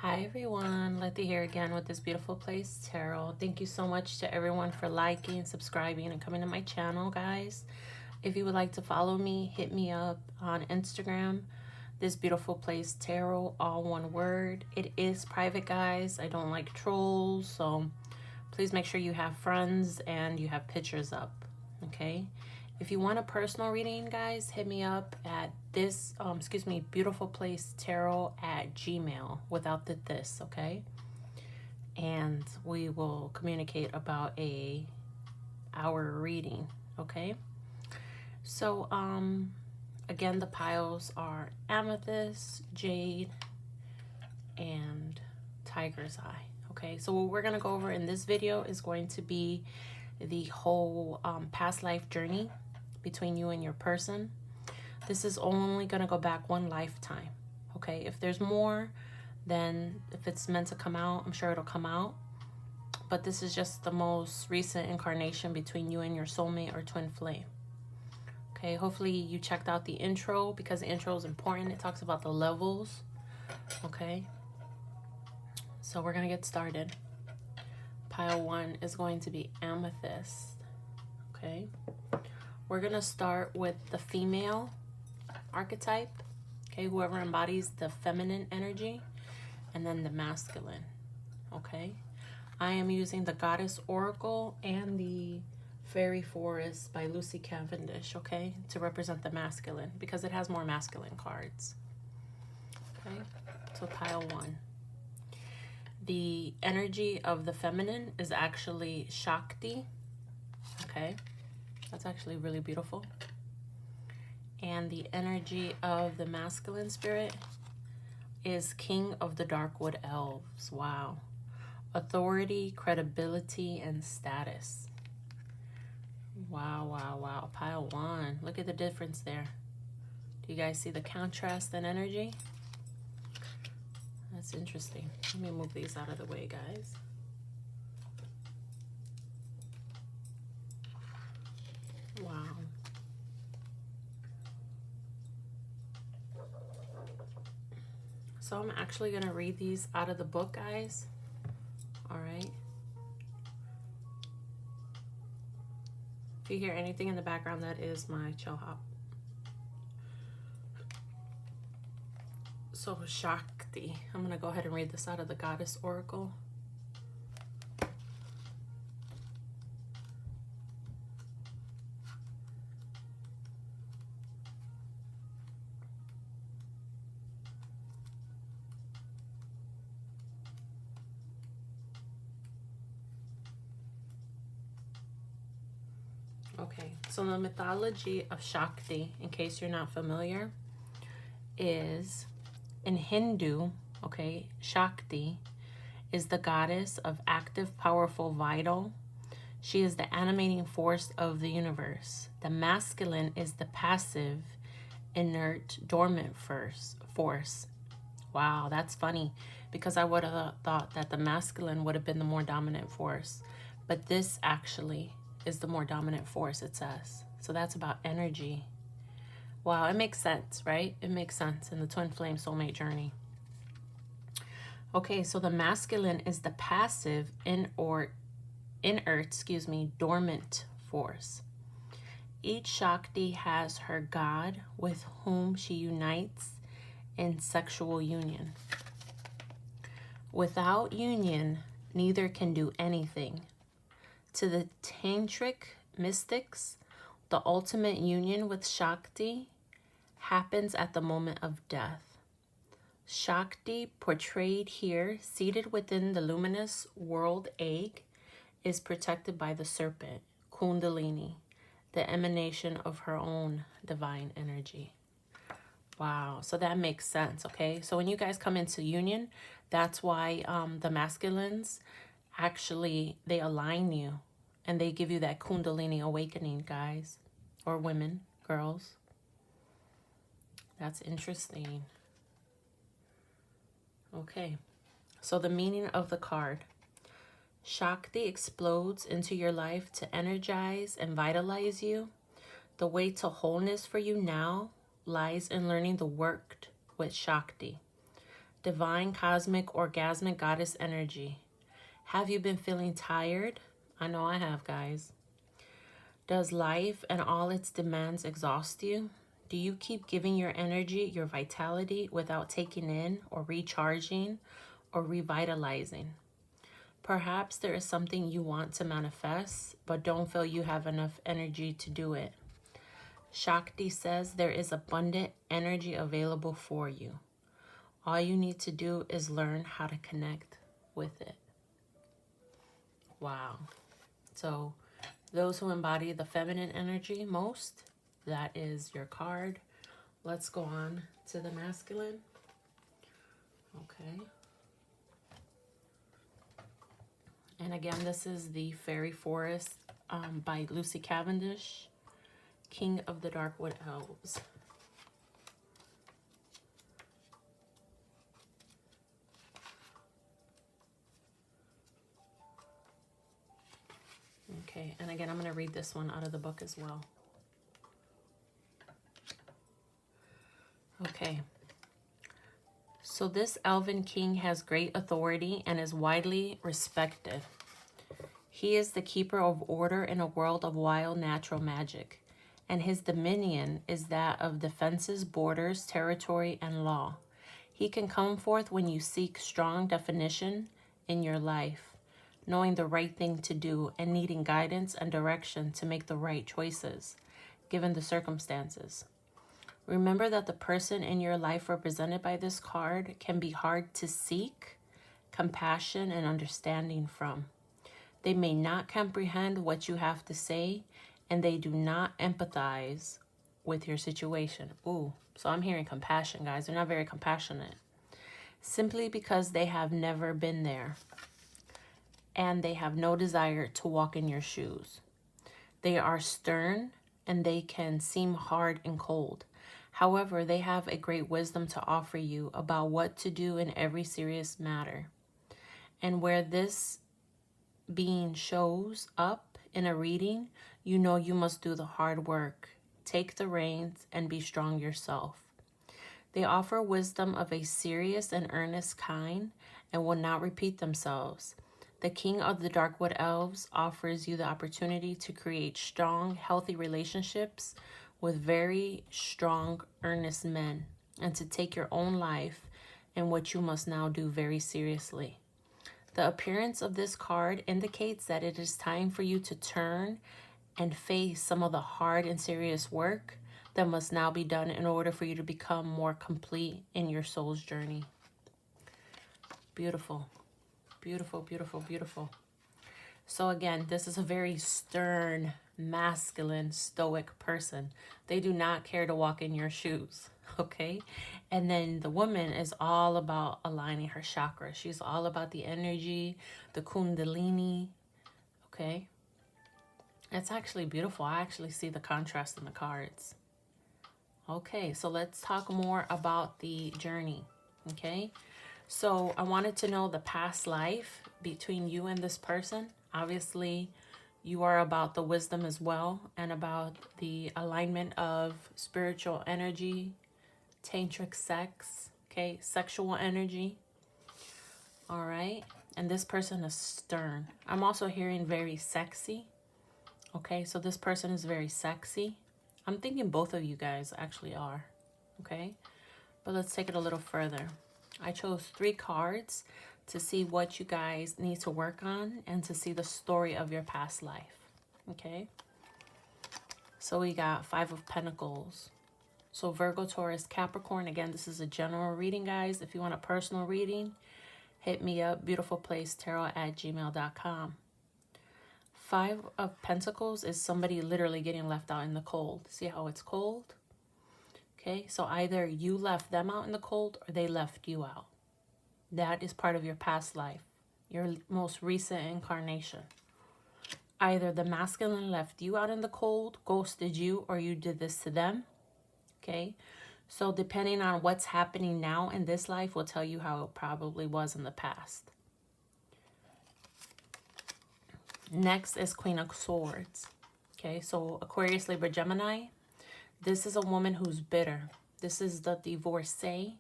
Hi everyone, Letty here again with this Beautiful Place Tarot. Thank you so much to everyone for liking, subscribing, and coming to my channel, guys. If you would like to follow me, hit me up on Instagram, This Beautiful Place Tarot, all one word. It is private, guys. I don't like trolls, so please make sure you have friends and you have pictures up, okay? If you want a personal reading, guys, hit me up at beautifulplacetarot@gmail without the this, okay? And we will communicate about our reading, okay? So, again, the piles are Amethyst, Jade, and Tiger's Eye, okay? So what we're gonna go over in this video is going to be the whole past life journey between you and your person. This is only going to go back one lifetime, okay? If there's more, then if it's meant to come out, I'm sure it'll come out. But this is just the most recent incarnation between you and your soulmate or twin flame. Okay, hopefully you checked out the intro because the intro is important. It talks about the levels, okay? So we're going to get started. Pile 1 is going to be Amethyst, okay? We're going to start with the female archetype, okay? Whoever embodies the feminine energy, and then the masculine, okay? I am using the Goddess Oracle and the Fairy Forest by Lucy Cavendish, okay? To represent the masculine because it has more masculine cards, okay? So pile 1. The energy of the feminine is actually Shakti, okay? That's actually really beautiful. And the energy of the masculine spirit is King of the Darkwood Elves. Wow. Authority, credibility, and status. Wow, wow, wow. Pile 1. Look at the difference there. Do you guys see the contrast in energy? That's interesting. Let me move these out of the way, guys. Wow. So I'm actually going to read these out of the book, guys. All right. If you hear anything in the background, that is my chill hop. So Shakti. I'm going to go ahead and read this out of the Goddess Oracle. Okay, so the mythology of Shakti, in case you're not familiar, is in Hindu, okay, Shakti is the goddess of active, powerful, vital. She is the animating force of the universe. The masculine is the passive, inert, dormant force. Wow, that's funny because I would have thought that the masculine would have been the more dominant force, but this actually is the more dominant force, it says. So that's about energy. Wow, it makes sense, right? It makes sense in the twin flame soulmate journey. Okay, so the masculine is the passive, inert, dormant force. Each Shakti has her god with whom she unites in sexual union. Without union, neither can do anything. To the tantric mystics, the ultimate union with Shakti happens at the moment of death. Shakti, portrayed here, seated within the luminous world egg, is protected by the serpent, Kundalini, the emanation of her own divine energy. Wow, so that makes sense, okay? So when you guys come into union, that's why the masculines, actually, they align you. And they give you that Kundalini awakening, guys. Or women, girls. That's interesting. Okay. So the meaning of the card. Shakti explodes into your life to energize and vitalize you. The way to wholeness for you now lies in learning the work with Shakti. Divine, cosmic, orgasmic goddess energy. Have you been feeling tired? I know I have, guys. Does life and all its demands exhaust you? Do you keep giving your energy, your vitality, without taking in or recharging or revitalizing? Perhaps there is something you want to manifest, but don't feel you have enough energy to do it. Shakti says there is abundant energy available for you. All you need to do is learn how to connect with it. Wow. So those who embody the feminine energy most, that is your card. Let's go on to the masculine. Okay. And again, this is the Fairy Forest by Lucy Cavendish, King of the Darkwood Elves. Okay, and again, I'm going to read this one out of the book as well. Okay. So this elven king has great authority and is widely respected. He is the keeper of order in a world of wild natural magic, and his dominion is that of defenses, borders, territory, and law. He can come forth when you seek strong definition in your life, knowing the right thing to do and needing guidance and direction to make the right choices, given the circumstances. Remember that the person in your life represented by this card can be hard to seek compassion and understanding from. They may not comprehend what you have to say, and they do not empathize with your situation. Ooh, so I'm hearing compassion, guys. They're not very compassionate. Simply because they have never been there, and they have no desire to walk in your shoes. They are stern, and they can seem hard and cold. However, they have a great wisdom to offer you about what to do in every serious matter. And where this being shows up in a reading, you know you must do the hard work, take the reins, and be strong yourself. They offer wisdom of a serious and earnest kind and will not repeat themselves. The King of the Darkwood Elves offers you the opportunity to create strong, healthy relationships with very strong, earnest men, and to take your own life and what you must now do very seriously. The appearance of this card indicates that it is time for you to turn and face some of the hard and serious work that must now be done in order for you to become more complete in your soul's journey. Beautiful, beautiful, beautiful, beautiful. So again, this is a very stern, masculine, stoic person. They do not care to walk in your shoes, okay? And then the woman is all about aligning her chakra. She's all about the energy, the kundalini, okay? It's actually beautiful. I actually see the contrast in the cards. Okay, so let's talk more about the journey, okay? So I wanted to know the past life between you and this person. Obviously, you are about the wisdom as well and about the alignment of spiritual energy, tantric sex, okay, sexual energy. All right, and this person is stern. I'm also hearing very sexy. Okay, so this person is very sexy. I'm thinking both of you guys actually are, okay? But let's take it a little further. I chose 3 cards to see what you guys need to work on and to see the story of your past life, okay? So we got 5 of Pentacles. So Virgo, Taurus, Capricorn. Again, this is a general reading, guys. If you want a personal reading, hit me up, beautifulplacetarot@gmail.com. 5 of Pentacles is somebody literally getting left out in the cold. See how it's cold? Okay, so either you left them out in the cold or they left you out. That is part of your past life, your most recent incarnation. Either the masculine left you out in the cold, ghosted you, or you did this to them. Okay, so depending on what's happening now in this life will tell you how it probably was in the past. Next is Queen of Swords. Okay, so Aquarius, Libra, Gemini. This is a woman who's bitter. This is the divorcee.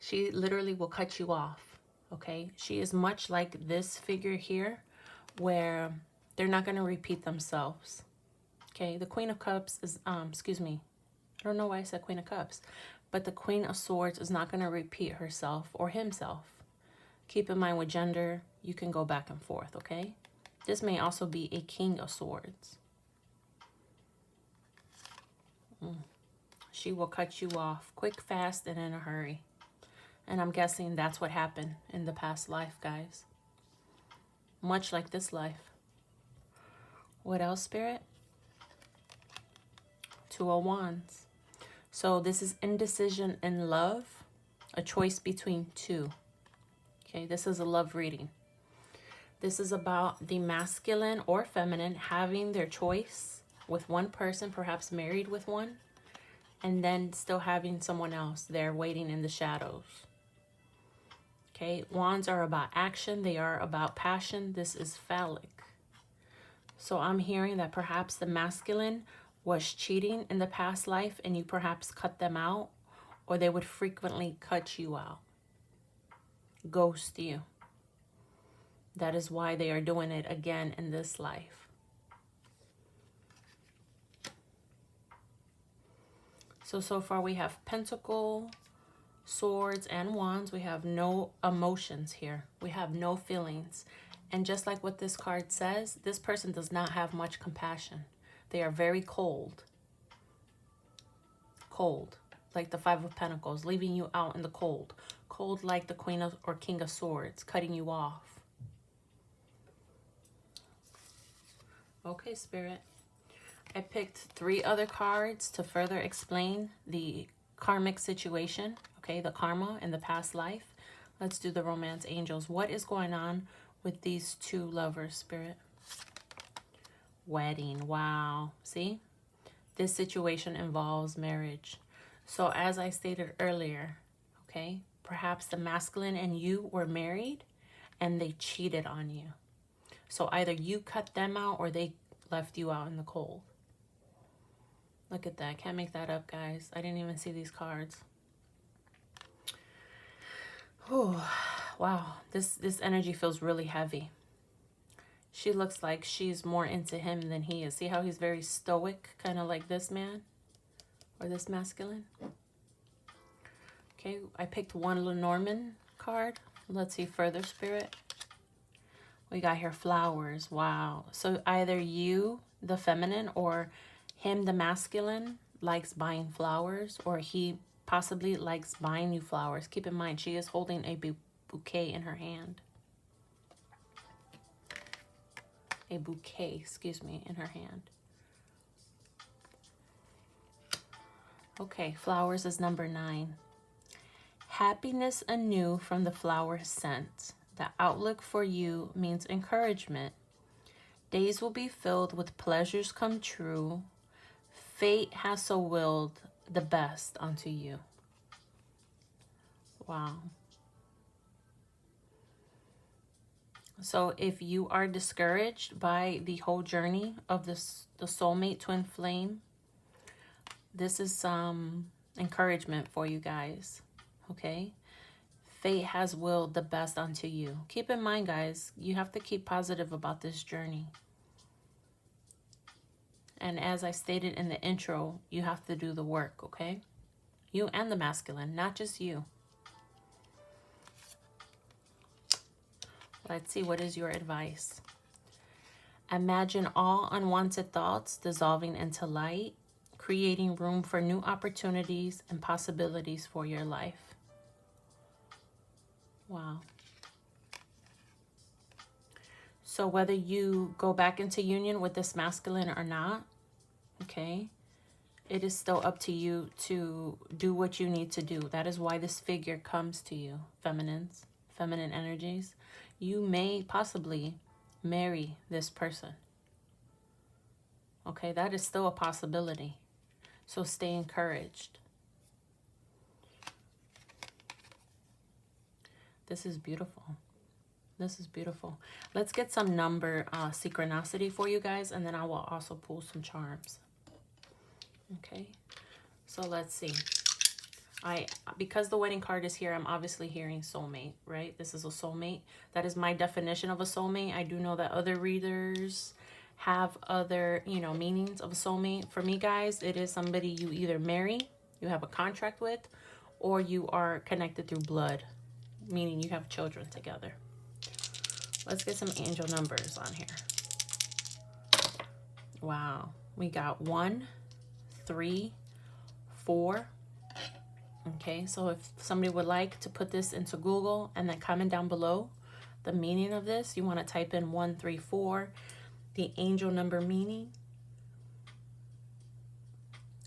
She literally will cut you off, okay? She is much like this figure here, where they're not going to repeat themselves, okay? The Queen of Cups is, excuse me, I don't know why I said Queen of Cups, but the Queen of Swords is not going to repeat herself or himself. Keep in mind with gender, you can go back and forth, okay? This may also be a King of Swords. She will cut you off quick, fast, and in a hurry. And I'm guessing that's what happened in the past life, guys. Much like this life. What else, Spirit? Two of Wands. So this is indecision in love. A choice between two. Okay, this is a love reading. This is about the masculine or feminine having their choice with one person, perhaps married with one, and then still having someone else there waiting in the shadows. Okay, wands are about action. They are about passion. This is phallic. So I'm hearing that perhaps the masculine was cheating in the past life and you perhaps cut them out, or they would frequently cut you out, ghost you. That is why they are doing it again in this life. So far we have Pentacle, Swords, and Wands. We have no emotions here. We have no feelings. And just like what this card says, this person does not have much compassion. They are very cold. Cold, like the Five of Pentacles, leaving you out in the cold. Cold like the Queen of or King of Swords, cutting you off. Okay, Spirit. I picked 3 other cards to further explain the karmic situation, okay, the karma in the past life. Let's do the romance angels. What is going on with these 2 lovers, Spirit? Wedding. Wow. See? This situation involves marriage. So as I stated earlier, okay, perhaps the masculine and you were married and they cheated on you. So either you cut them out or they left you out in the cold. Look at that. Can't make that up, guys. I didn't even see these cards. Oh, wow. This energy feels really heavy. She looks like she's more into him than he is. See how he's very stoic, kind of like this man or this masculine? Okay, I picked 1 Lenormand card. Let's see further, Spirit. We got here flowers. Wow. So either you, the feminine, or him, the masculine, likes buying flowers, or he possibly likes buying you flowers. Keep in mind, she is holding a bouquet in her hand. A bouquet, excuse me, in her hand. Okay, flowers is number 9. Happiness anew from the flower scent. The outlook for you means encouragement. Days will be filled with pleasures come true. Fate has so willed the best unto you. Wow. So if you are discouraged by the whole journey of the soulmate twin flame, this is some encouragement for you guys, okay? Fate has willed the best unto you. Keep in mind, guys, you have to keep positive about this journey. And as I stated in the intro, you have to do the work, okay? You and the masculine, not just you. Let's see, what is your advice? Imagine all unwanted thoughts dissolving into light, creating room for new opportunities and possibilities for your life. Wow. So whether you go back into union with this masculine or not, okay, it is still up to you to do what you need to do. That is why this figure comes to you, feminine energies. You may possibly marry this person. Okay, that is still a possibility. So stay encouraged. This is beautiful. This is beautiful. Let's get some number synchronicity for you guys, and then I will also pull some charms. Okay, so let's see. Because the wedding card is here, I'm obviously hearing soulmate, right? This is a soulmate. That is my definition of a soulmate. I do know that other readers have other, you know, meanings of a soulmate. For me, guys, it is somebody you either marry, you have a contract with, or you are connected through blood, meaning you have children together. Let's get some angel numbers on here. Wow. We got 1, 3, 4. Okay, so if somebody would like to put this into Google and then comment down below the meaning of this, you want to type in 1, 3, 4, the angel number meaning.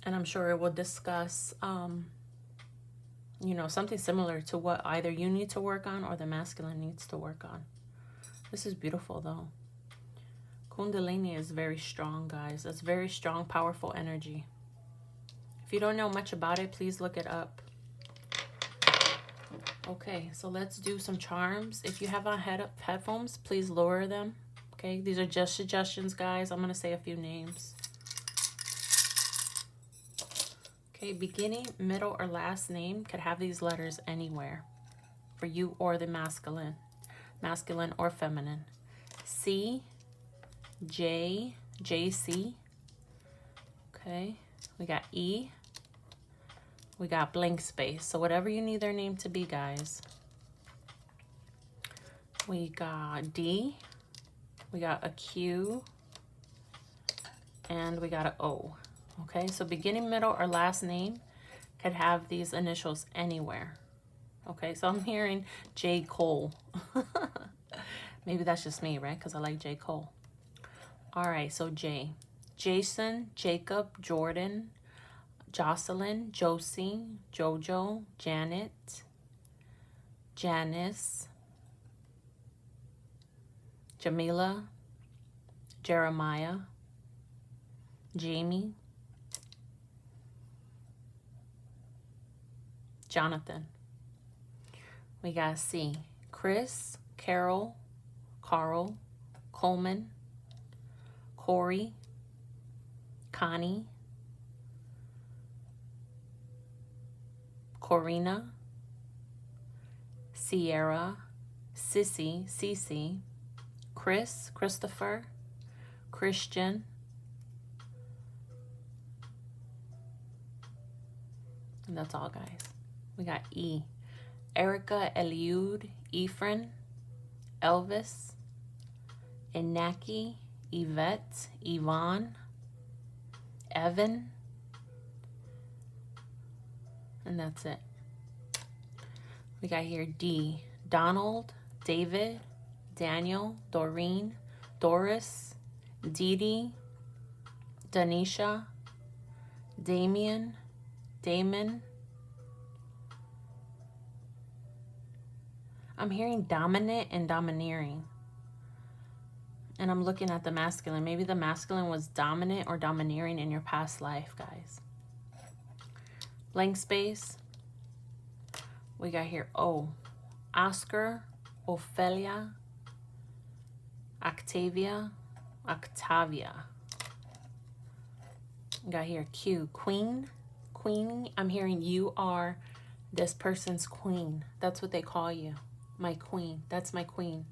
And I'm sure it will discuss, you know, something similar to what either you need to work on or the masculine needs to work on. This is beautiful, though. Kundalini is very strong, guys. That's very strong, powerful energy. If you don't know much about it, please look it up. Okay, so let's do some charms. If you have on headphones, please lower them. Okay, these are just suggestions, guys. I'm going to say a few names. Okay, beginning, middle, or last name could have these letters anywhere for you or the masculine or feminine. C, J, JC. Okay, we got E. We got blank space. So whatever you need their name to be, guys. We got D. We got a Q. And we got an O. Okay, so beginning, middle, or last name could have these initials anywhere. Okay, so I'm hearing J. Cole. Maybe that's just me, right? Because I like J. Cole. All right, so J. Jason, Jacob, Jordan, Jocelyn, Josie, Jojo, Janet, Janice, Jamila, Jeremiah, Jamie, Jonathan. We got C. Chris, Carol, Carl, Coleman, Corey, Connie, Corina, Sierra, Sissy, Cece, Chris, Christopher, Christian, and that's all, guys. We got E. Erica, Eliud, Ephraim, Elvis, Inaki, Yvette, Yvonne, Evan, and that's it. We got here D. Donald, David, Daniel, Doreen, Doris, Dee Dee, Danisha, Damien, Damon. I'm hearing dominant and domineering. And I'm looking at the masculine. Maybe the masculine was dominant or domineering in your past life, guys. Blank space. We got here O. Oscar, Ophelia, Octavia, Octavia. We got here Q. Queen, Queen. I'm hearing you are this person's queen. That's what they call you. My queen. That's my queen.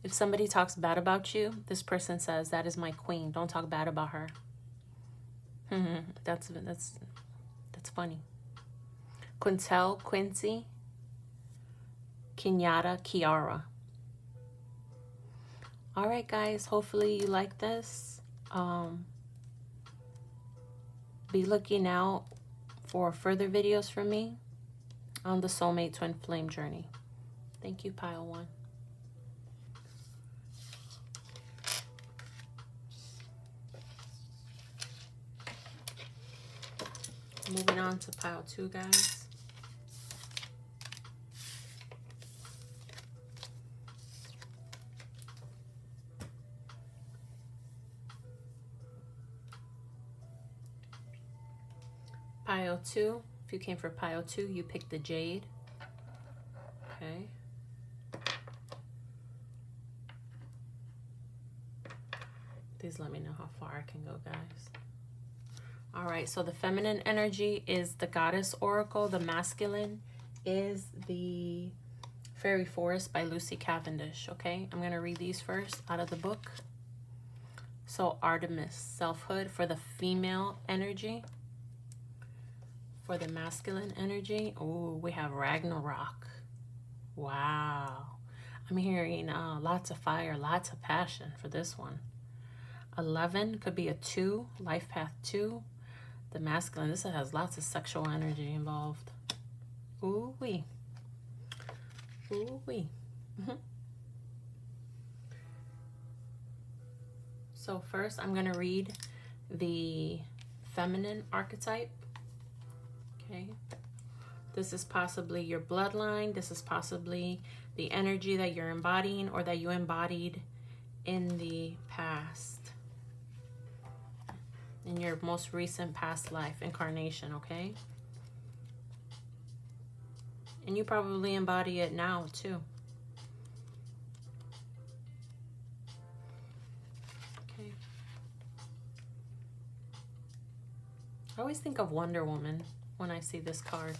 If somebody talks bad about you, this person says, that is my queen. Don't talk bad about her. That's funny. Quintel, Quincy, Kenyatta, Kiara. All right, guys. Hopefully you like this. Be looking out for further videos from me on the Soulmate Twin Flame journey. Thank you, Pile 1. Moving on to Pile 2, guys. Pile 2. If you came for Pile 2, you picked the Jade. Okay. Please let me know how far I can go, guys. All right, so the feminine energy is the Goddess Oracle. The masculine is the Fairy Forest by Lucy Cavendish, okay? I'm going to read these first out of the book. So Artemis, selfhood for the female energy. For the masculine energy, oh, we have Ragnarok. Wow. I'm hearing lots of fire, lots of passion for this one. 11 could be a 2, life path 2. The masculine, this has lots of sexual energy involved. Ooh-wee. Ooh-wee. So first, I'm going to read the feminine archetype. Okay. This is possibly your bloodline. This is possibly the energy that you're embodying or that you embodied in the past. In your most recent past life incarnation, okay? And you probably embody it now too. Okay. I always think of Wonder Woman when I see this card.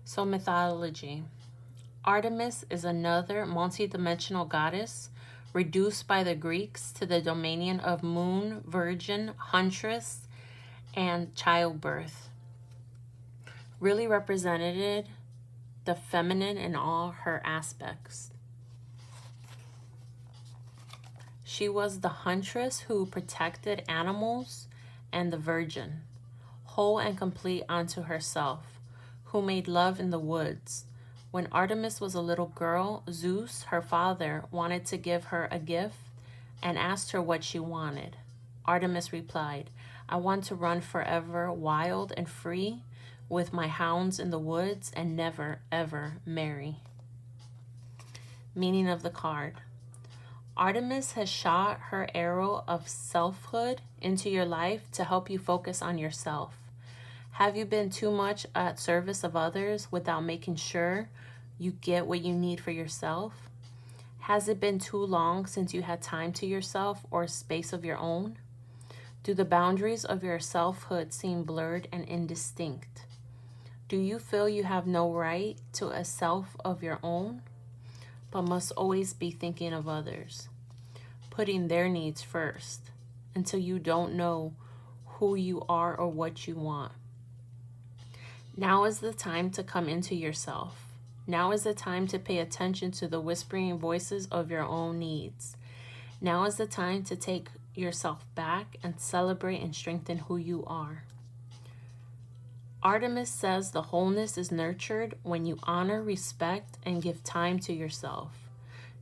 So mythology. Artemis is another multi-dimensional goddess reduced by the Greeks to the dominion of moon, virgin, huntress, and childbirth. Really represented the feminine in all her aspects. She was the huntress who protected animals and the virgin, whole and complete unto herself, who made love in the woods. When Artemis was a little girl, Zeus, her father, wanted to give her a gift and asked her what she wanted. Artemis replied, I want to run forever wild and free with my hounds in the woods and never, ever marry. Meaning of the card. Artemis has shot her arrow of selfhood into your life to help you focus on yourself. Have you been too much at service of others without making sure you get what you need for yourself? Has it been too long since you had time to yourself or space of your own? Do the boundaries of your selfhood seem blurred and indistinct? Do you feel you have no right to a self of your own, but must always be thinking of others, putting their needs first until you don't know who you are or what you want? Now is the time to come into yourself. Now is the time to pay attention to the whispering voices of your own needs. Now is the time to take yourself back and celebrate and strengthen who you are. Artemis says the wholeness is nurtured when you honor, respect, and give time to yourself.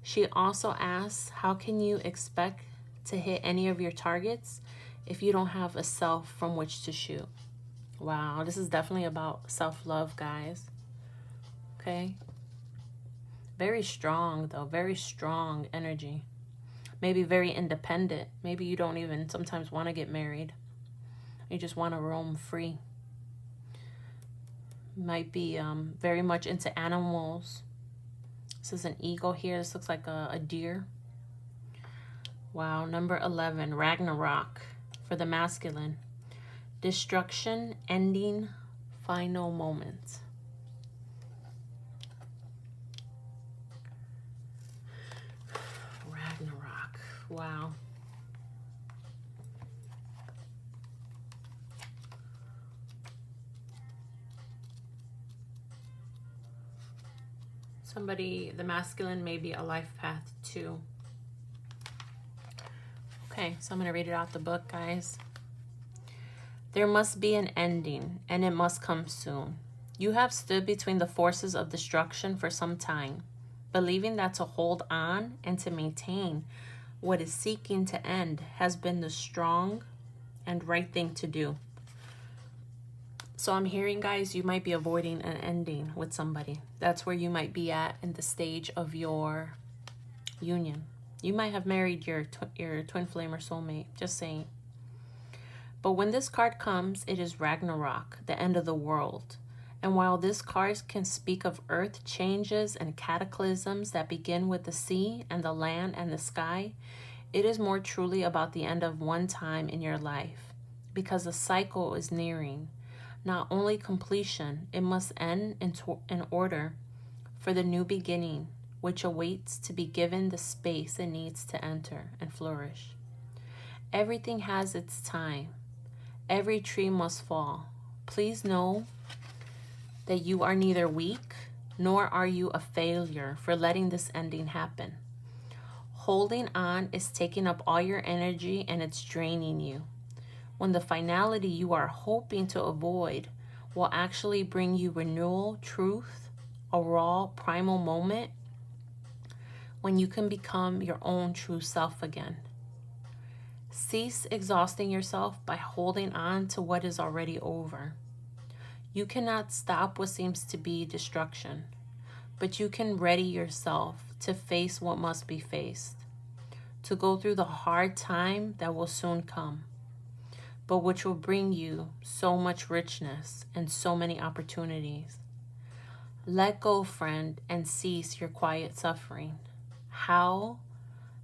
She also asks, how can you expect to hit any of your targets if you don't have a self from which to shoot? Wow, this is definitely about self-love, guys. Okay? Very strong, though. Very strong energy. Maybe very independent. Maybe you don't even sometimes want to get married. You just want to roam free. Might be very much into animals. This is an eagle here. This looks like a deer. Wow, number 11, Ragnarok for the masculine. Destruction, ending, final moment. Ragnarok. Wow. Somebody, the masculine, may be a life path too. Okay, so I'm going to read it out the book, guys. There must be an ending, and it must come soon. You have stood between the forces of destruction for some time, believing that to hold on and to maintain what is seeking to end has been the strong and right thing to do. So I'm hearing, guys, you might be avoiding an ending with somebody. That's where you might be at in the stage of your union. You might have married your twin flame or soulmate, just saying. But when this card comes, it is Ragnarok, the end of the world. And while this card can speak of earth changes and cataclysms that begin with the sea and the land and the sky, it is more truly about the end of one time in your life, because a cycle is nearing. Not only completion, it must end in order for the new beginning, which awaits to be given the space it needs to enter and flourish. Everything has its time. Every tree must fall. Please know that you are neither weak nor are you a failure for letting this ending happen. Holding on is taking up all your energy and it's draining you. When the finality you are hoping to avoid will actually bring you renewal, truth, a raw, primal moment when you can become your own true self again. Cease exhausting yourself by holding on to what is already over. You cannot stop what seems to be destruction, but you can ready yourself to face what must be faced, to go through the hard time that will soon come, but which will bring you so much richness and so many opportunities. Let go, friend, and cease your quiet suffering. Howl,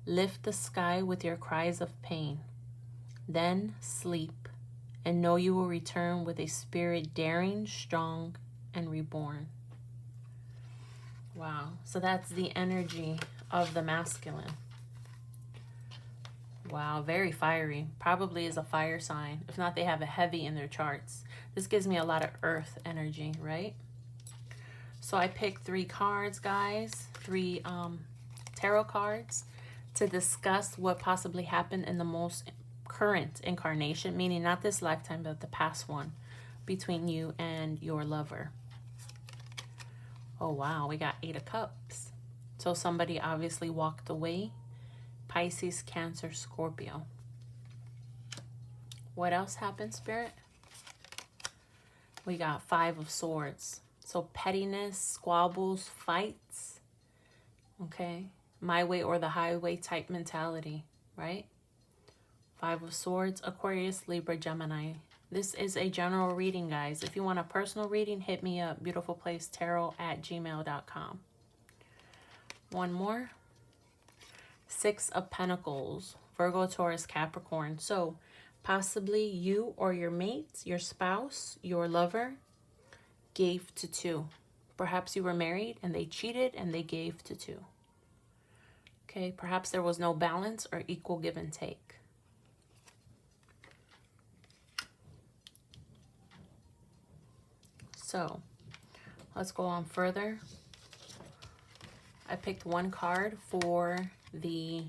lift the sky with your cries of pain. Then sleep, and know you will return with a spirit daring, strong, and reborn. Wow, so that's the energy of the masculine. Wow, very fiery. Probably is a fire sign. If not, they have a heavy in their charts. This gives me a lot of earth energy, right? So I picked 3 cards, guys. 3 tarot cards to discuss what possibly happened in the most current incarnation, meaning not this lifetime, but the past one, between you and your lover. Oh, wow, we got 8 of Cups. So somebody obviously walked away. Pisces, Cancer, Scorpio. What else happened, Spirit? We got 5 of Swords. So pettiness, squabbles, fights. Okay. My way or the highway type mentality, right? 5 of Swords, Aquarius, Libra, Gemini. This is a general reading, guys. If you want a personal reading, hit me up, beautifulplacetarot@gmail.com. One more. 6 of Pentacles, Virgo, Taurus, Capricorn. So possibly you or your mate, your spouse, your lover gave to 2. Perhaps you were married and they cheated and they gave to 2. Okay, perhaps there was no balance or equal give and take. So let's go on further. I picked 1 card for the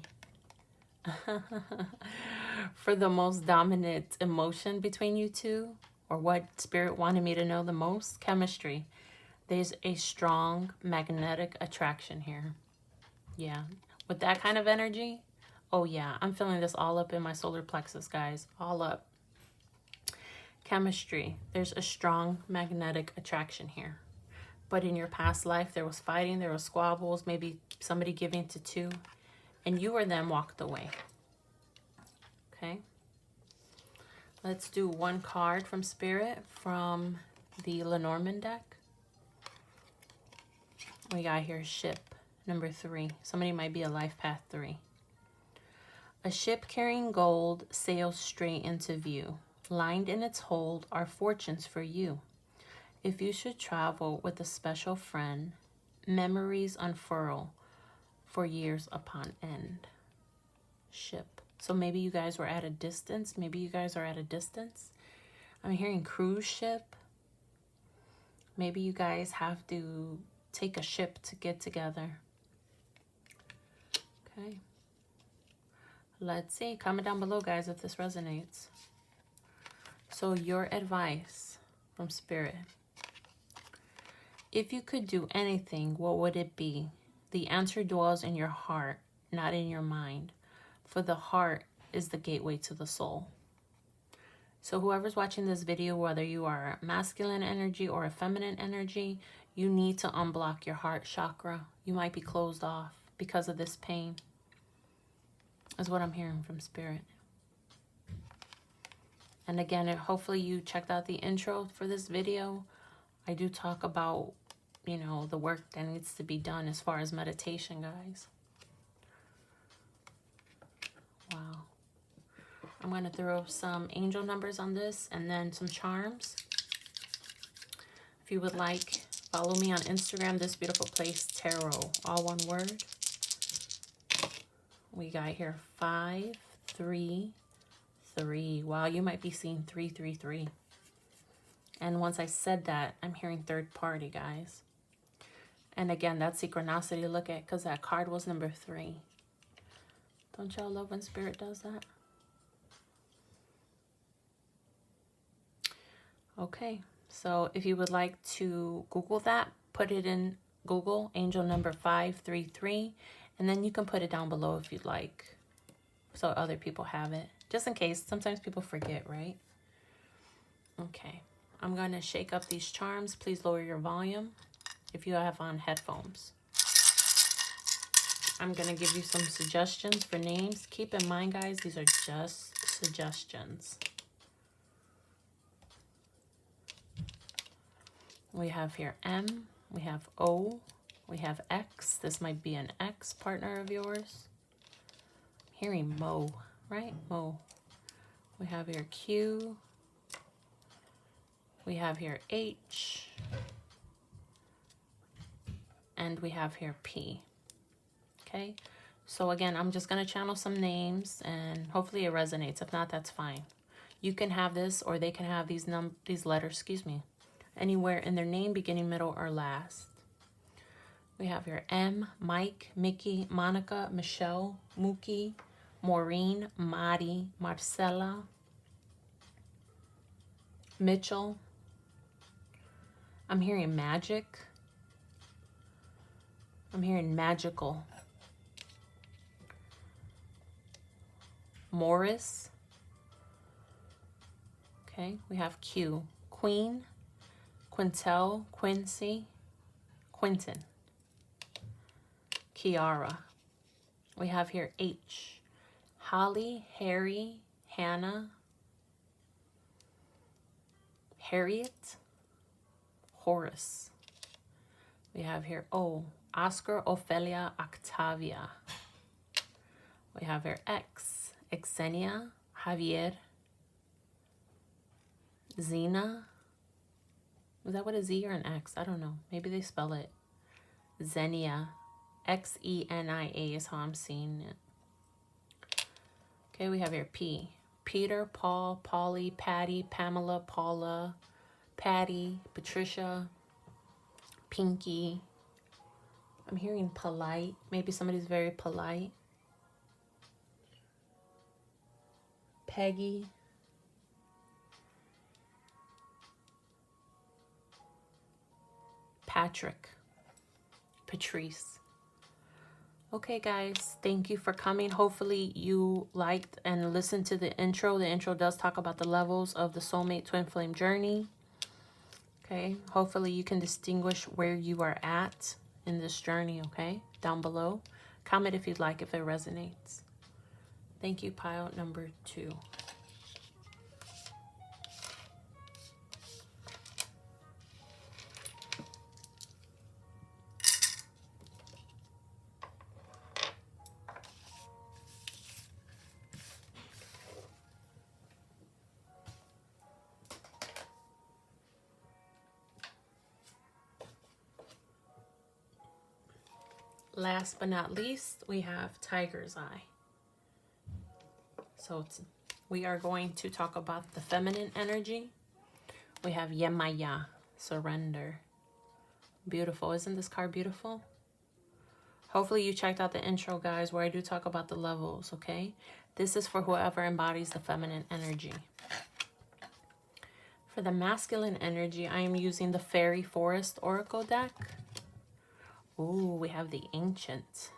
for the most dominant emotion between you two, or what Spirit wanted me to know the most. Chemistry. There's a strong magnetic attraction here. Yeah, with that kind of energy, oh yeah, I'm feeling this all up in my solar plexus, guys, all up. Chemistry. There's a strong magnetic attraction here. But in your past life, there was fighting, there was squabbles, maybe somebody giving to 2, and you or them walked away. Okay. Let's do 1 card from Spirit from the Lenormand deck. We got here ship, number 3. Somebody might be a life path 3. A ship carrying gold sails straight into view. Lined in its hold are fortunes for you. If you should travel with a special friend, memories unfurl for years upon end. Ship. So maybe you guys were at a distance. Maybe you guys are at a distance. I'm hearing cruise ship. Maybe you guys have to take a ship to get together. Okay. Let's see. Comment down below, guys, if this resonates. So your advice from Spirit. If you could do anything, what would it be? The answer dwells in your heart, not in your mind. For the heart is the gateway to the soul. So whoever's watching this video, whether you are masculine energy or a feminine energy, you need to unblock your heart chakra. You might be closed off because of this pain. Is what I'm hearing from Spirit. And again, hopefully you checked out the intro for this video. I do talk about, you know, the work that needs to be done as far as meditation, guys. Wow. I'm going to throw some angel numbers on this and then some charms. If you would like, follow me on Instagram, This Beautiful Place Tarot, all one word. We got here 5, 3, 3. Wow, you might be seeing 3, 3, 3. And once I said that, I'm hearing third party, guys. And again, that's synchronicity to look at because that card was number 3. Don't y'all love when Spirit does that? Okay, so if you would like to Google that, put it in Google, angel number 533, and then you can put it down below if you'd like, so other people have it. Just in case, sometimes people forget, right? Okay, I'm going to shake up these charms. Please lower your volume if you have on headphones. I'm going to give you some suggestions for names. Keep in mind, guys, these are just suggestions. We have here M, we have O, we have X. This might be an ex partner of yours. I'm hearing Mo, right? Mo. We have here Q. We have here H. And we have here P. Okay, so again, I'm just going to channel some names and hopefully it resonates. If not, that's fine. You can have this or they can have these letters, excuse me, anywhere in their name, beginning, middle, or last. We have here M, Mike, Mickey, Monica, Michelle, Mookie, Maureen, Mari, Marcella, Mitchell. I'm hearing magic. I'm hearing magical. Morris. Okay, we have Q. Queen, Quintel, Quincy, Quinton, Kiara. We have here H. Holly, Harry, Hannah, Harriet, Horace. We have here O. Oscar, Ophelia, Octavia. We have here X. Xenia, Javier, Zena. Is that what a Z or an X? I don't know. Maybe they spell it Xenia. Xenia is how I'm seeing it. Okay, we have here P. Peter, Paul, Polly, Patty, Pamela, Paula, Patty, Patricia, Pinky. I'm hearing polite. Maybe somebody's very polite. Peggy. Patrick. Patrice. Okay, guys, thank you for coming. Hopefully you liked and listened to the intro. The intro does talk about the levels of the soulmate twin flame journey. Okay, hopefully you can distinguish where you are at in this journey, okay? Down below. Comment if you'd like, if it resonates. Thank you, pile number 2. Last but not least, we have Tiger's Eye. So we are going to talk about the feminine energy. We have Yemaya, surrender. Beautiful. Isn't this card beautiful? Hopefully you checked out the intro, guys, where I do talk about the levels, okay? This is for whoever embodies the feminine energy. For the masculine energy, I am using the Fairy Forest Oracle deck. Ooh, we have the Ancient.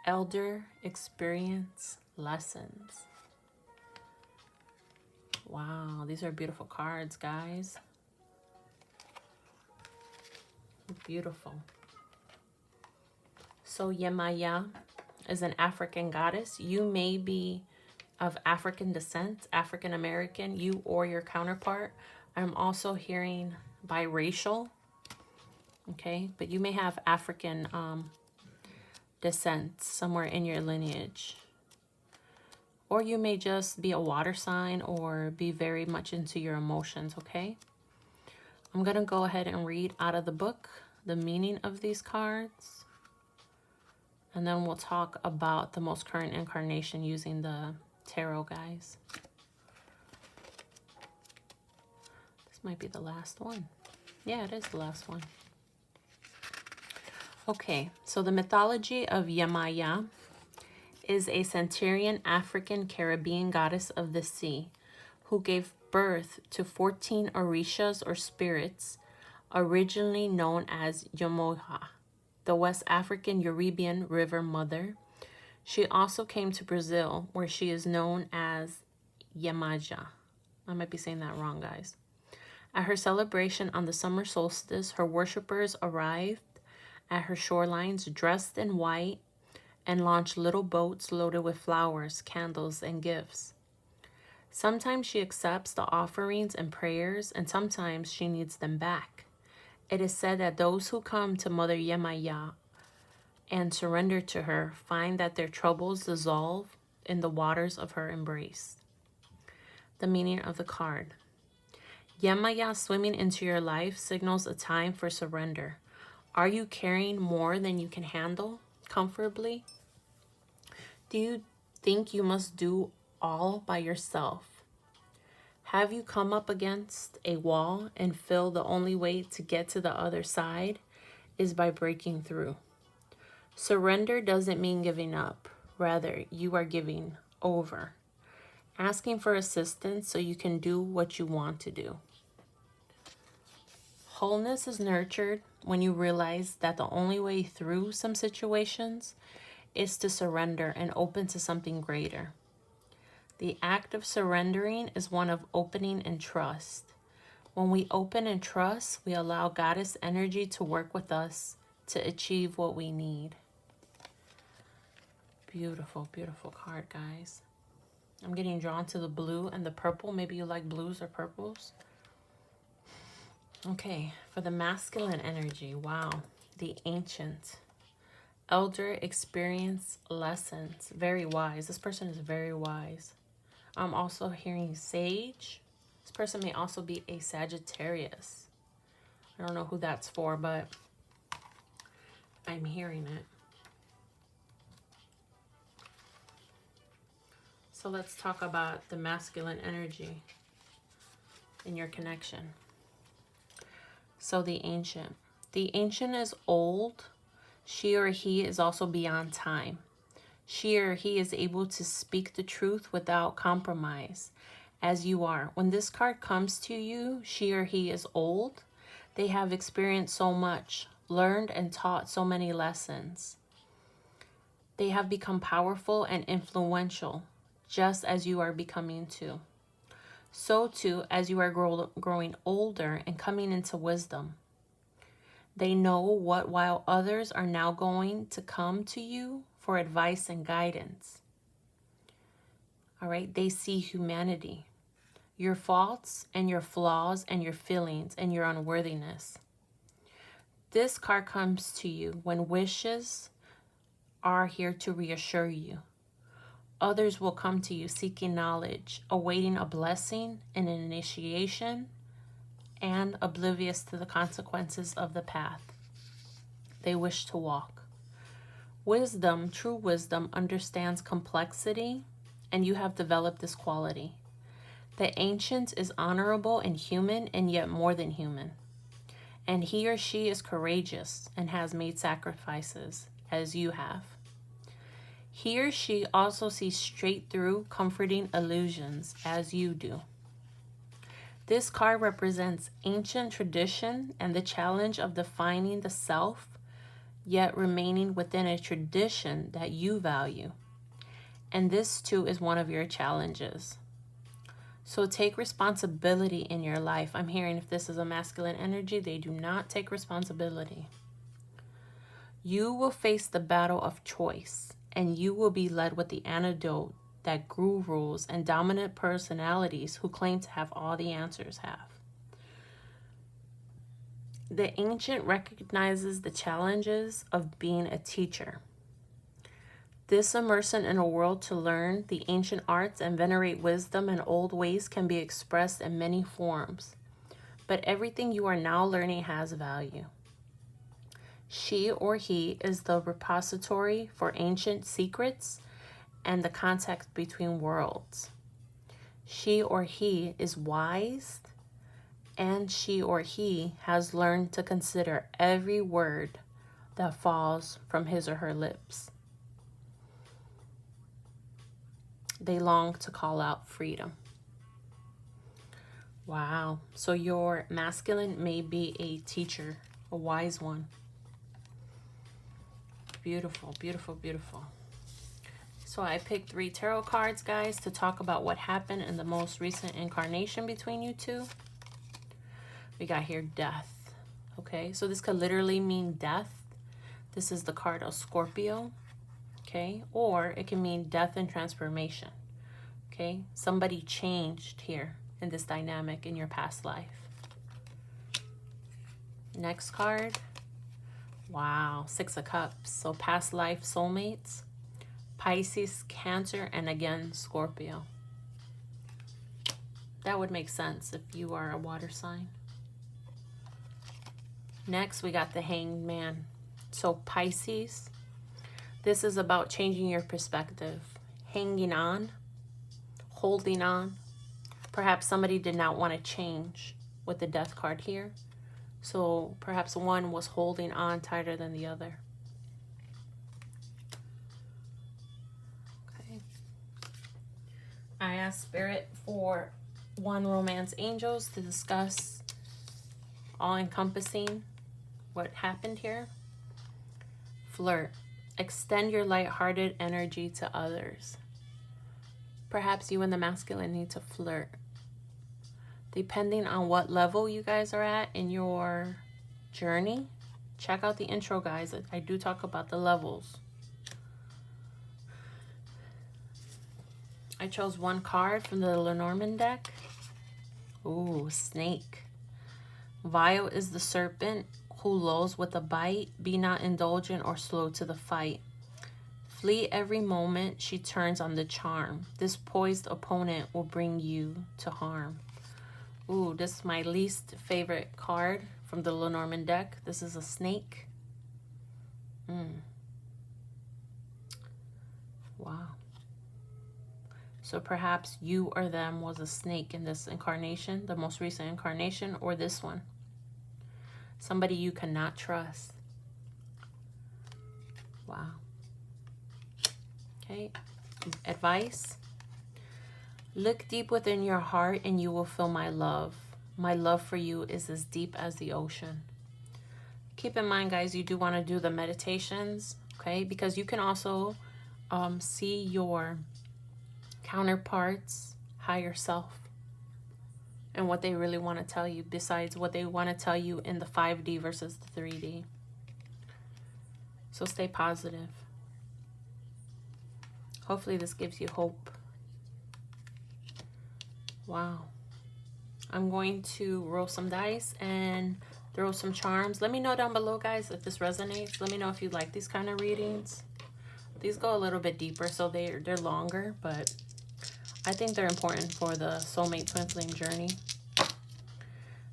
Elder Experience Lessons. Wow, these are beautiful cards, guys. Beautiful. So Yemaya is an African goddess. You may be of African descent, African American, you or your counterpart. I'm also hearing biracial. Okay, but you may have African descent somewhere in your lineage. Or you may just be a water sign or be very much into your emotions, okay? I'm going to go ahead and read out of the book the meaning of these cards. And then we'll talk about the most current incarnation using the tarot, guys. This might be the last one. Yeah, it is the last one. Okay, so the mythology of Yemaya is a centurion African Caribbean goddess of the sea who gave birth to 14 orishas or spirits, originally known as Yamoha, the West African Yoruban River Mother. She also came to Brazil, where she is known as Yemaja. I might be saying that wrong, guys. At her celebration on the summer solstice, her worshippers arrived at her shorelines dressed in white and launched little boats loaded with flowers, candles, and gifts. Sometimes she accepts the offerings and prayers, and sometimes she needs them back. It is said that those who come to Mother Yemaya and surrender to her find that their troubles dissolve in the waters of her embrace. The meaning of the card. Yemaya swimming into your life signals a time for surrender. Are you carrying more than you can handle comfortably? Do you think you must do all by yourself? Have you come up against a wall and feel the only way to get to the other side is by breaking through? Surrender doesn't mean giving up. Rather, you are giving over, asking for assistance so you can do what you want to do. Wholeness is nurtured when you realize that the only way through some situations is to surrender and open to something greater. The act of surrendering is one of opening and trust. When we open and trust, we allow Goddess energy to work with us to achieve what we need. Beautiful, beautiful card, guys. I'm getting drawn to the blue and the purple. Maybe you like blues or purples. Okay, for the masculine energy, wow. The ancient. Elder, experience, lessons. Very wise. This person is very wise. I'm also hearing sage. This person may also be a Sagittarius. I don't know who that's for, but I'm hearing it. So let's talk about the masculine energy in your connection. So the ancient. The ancient is old. She or he is also beyond time. She or he is able to speak the truth without compromise, as you are. When this card comes to you, she or he is old. They have experienced so much, learned and taught so many lessons. They have become powerful and influential, just as you are becoming too. So too, as you are growing older and coming into wisdom. They know what while others are now going to come to you for advice and guidance. All right, they see humanity, your faults and your flaws and your feelings and your unworthiness. This card comes to you when wishes are here to reassure you. Others will come to you seeking knowledge, awaiting a blessing and an initiation, and oblivious to the consequences of the path they wish to walk. Wisdom, true wisdom, understands complexity, and you have developed this quality. The ancient is honorable and human, and yet more than human. And he or she is courageous and has made sacrifices, as you have. He or she also sees straight through comforting illusions, as you do. This card represents ancient tradition and the challenge of defining the self, yet remaining within a tradition that you value. And this too is one of your challenges. So take responsibility in your life. I'm hearing if this is a masculine energy, they do not take responsibility. You will face the battle of choice, and you will be led with the antidote that gurus and dominant personalities who claim to have all the answers have. The ancient recognizes the challenges of being a teacher. This immersion in a world to learn the ancient arts and venerate wisdom and old ways can be expressed in many forms. But everything you are now learning has value. She or he is the repository for ancient secrets and the contact between worlds. She or he is wise, and she or he has learned to consider every word that falls from his or her lips. They long to call out freedom. Wow. So your masculine may be a teacher, a wise one. Beautiful, beautiful, beautiful. So I picked 3 tarot cards, guys, to talk about what happened in the most recent incarnation between you two. We got here death. Okay, so this could literally mean death. This is the card of Scorpio. Okay, or it can mean death and transformation. Okay, somebody changed here in this dynamic in your past life. Next card. Wow, 6 of Cups. So past life soulmates. Pisces, Cancer, and again, Scorpio. That would make sense if you are a water sign. Next, we got the Hanged Man. So Pisces, this is about changing your perspective, hanging on, holding on. Perhaps somebody did not want to change with the Death card here. So perhaps one was holding on tighter than the other. Okay. I asked Spirit for 1 romance angels to discuss all-encompassing what happened here. Flirt. Extend your lighthearted energy to others. Perhaps you and the masculine need to flirt. Depending on what level you guys are at in your journey, check out the intro, guys. I do talk about the levels. I chose 1 card from the Lenormand deck. Ooh, snake. Vile is the serpent who lulls with a bite. Be not indulgent or slow to the fight. Flee every moment she turns on the charm. This poised opponent will bring you to harm. Ooh, this is my least favorite card from the Lenormand deck. This is a snake. Wow. So perhaps you or them was a snake in this incarnation, the most recent incarnation, or this one. Somebody you cannot trust. Wow. Okay. Advice. Look deep within your heart and you will feel my love. My love for you is as deep as the ocean. Keep in mind, guys, you do want to do the meditations, okay? Because you can also see your counterparts, higher self, and what they really want to tell you besides what they want to tell you in the 5D versus the 3D. So stay positive. Hopefully this gives you hope. Wow. I'm going to roll some dice and throw some charms. Let me know down below, guys, if this resonates. Let me know if you like these kind of readings. These go a little bit deeper, so they're longer, but I think they're important for the soulmate twin flame journey.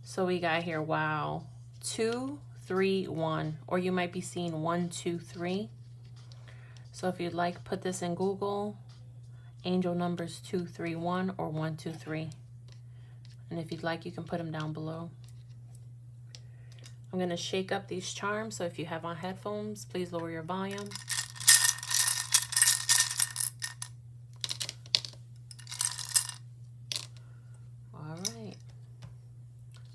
So we got here, wow, 2, 3, 1, or you might be seeing 1, 2, 3. So if you'd like, put this in Google, angel numbers 2, 3, 1, or 1, 2, 3. And if you'd like, you can put them down below. I'm going to shake up these charms, so if you have on headphones, please lower your volume. All right.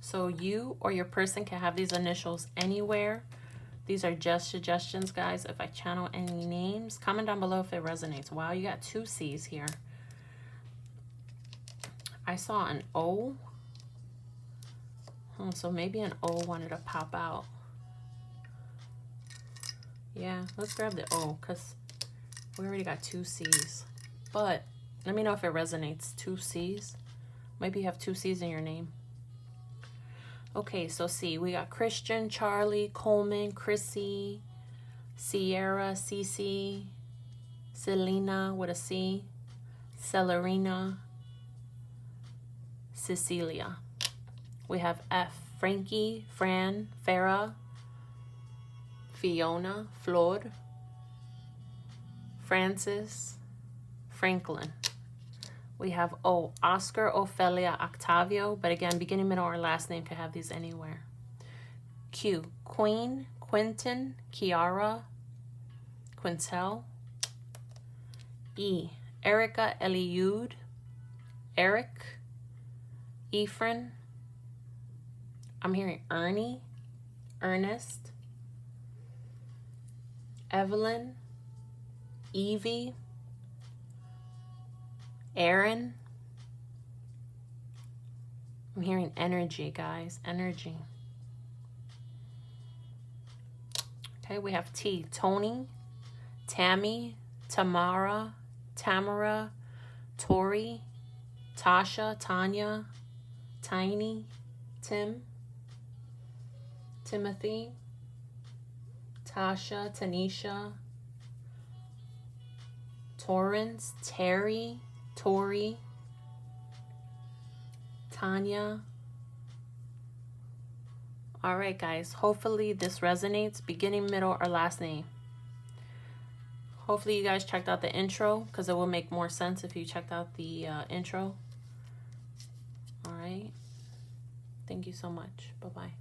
So you or your person can have these initials anywhere. These are just suggestions, guys. If I channel any names, comment down below if it resonates. Wow, you got 2 C's here. I saw an O. So maybe an O wanted to pop out. Yeah, let's grab the O because we already got 2 C's. But let me know if it resonates. 2 C's. Maybe you have 2 C's in your name. Okay, so C, we got Christian, Charlie, Coleman, Chrissy, Sierra, Cece, Selena with a C, Celerina, Cecilia. We have F, Frankie, Fran, Farah, Fiona, Flor, Francis, Franklin. We have O, Oscar, Ophelia, Octavio, but again, beginning, middle, or last name can have these anywhere. Q, Queen, Quentin, Kiara, Quintel. E, Erica, Eliud, Eric, Ephraim. I'm hearing Ernie, Ernest, Evelyn, Evie, Aaron. I'm hearing energy, guys, energy. Okay, we have T, Tony, Tammy, Tamara, Tori, Tasha, Tanya, Tiny, Tim, Timothy, Tasha, Tanisha, Torrance, Terry, Tori, Tanya. All right, guys, hopefully this resonates, beginning, middle, or last name. Hopefully you guys checked out the intro, because it will make more sense if you checked out the intro. All right. Thank you so much. Bye-bye.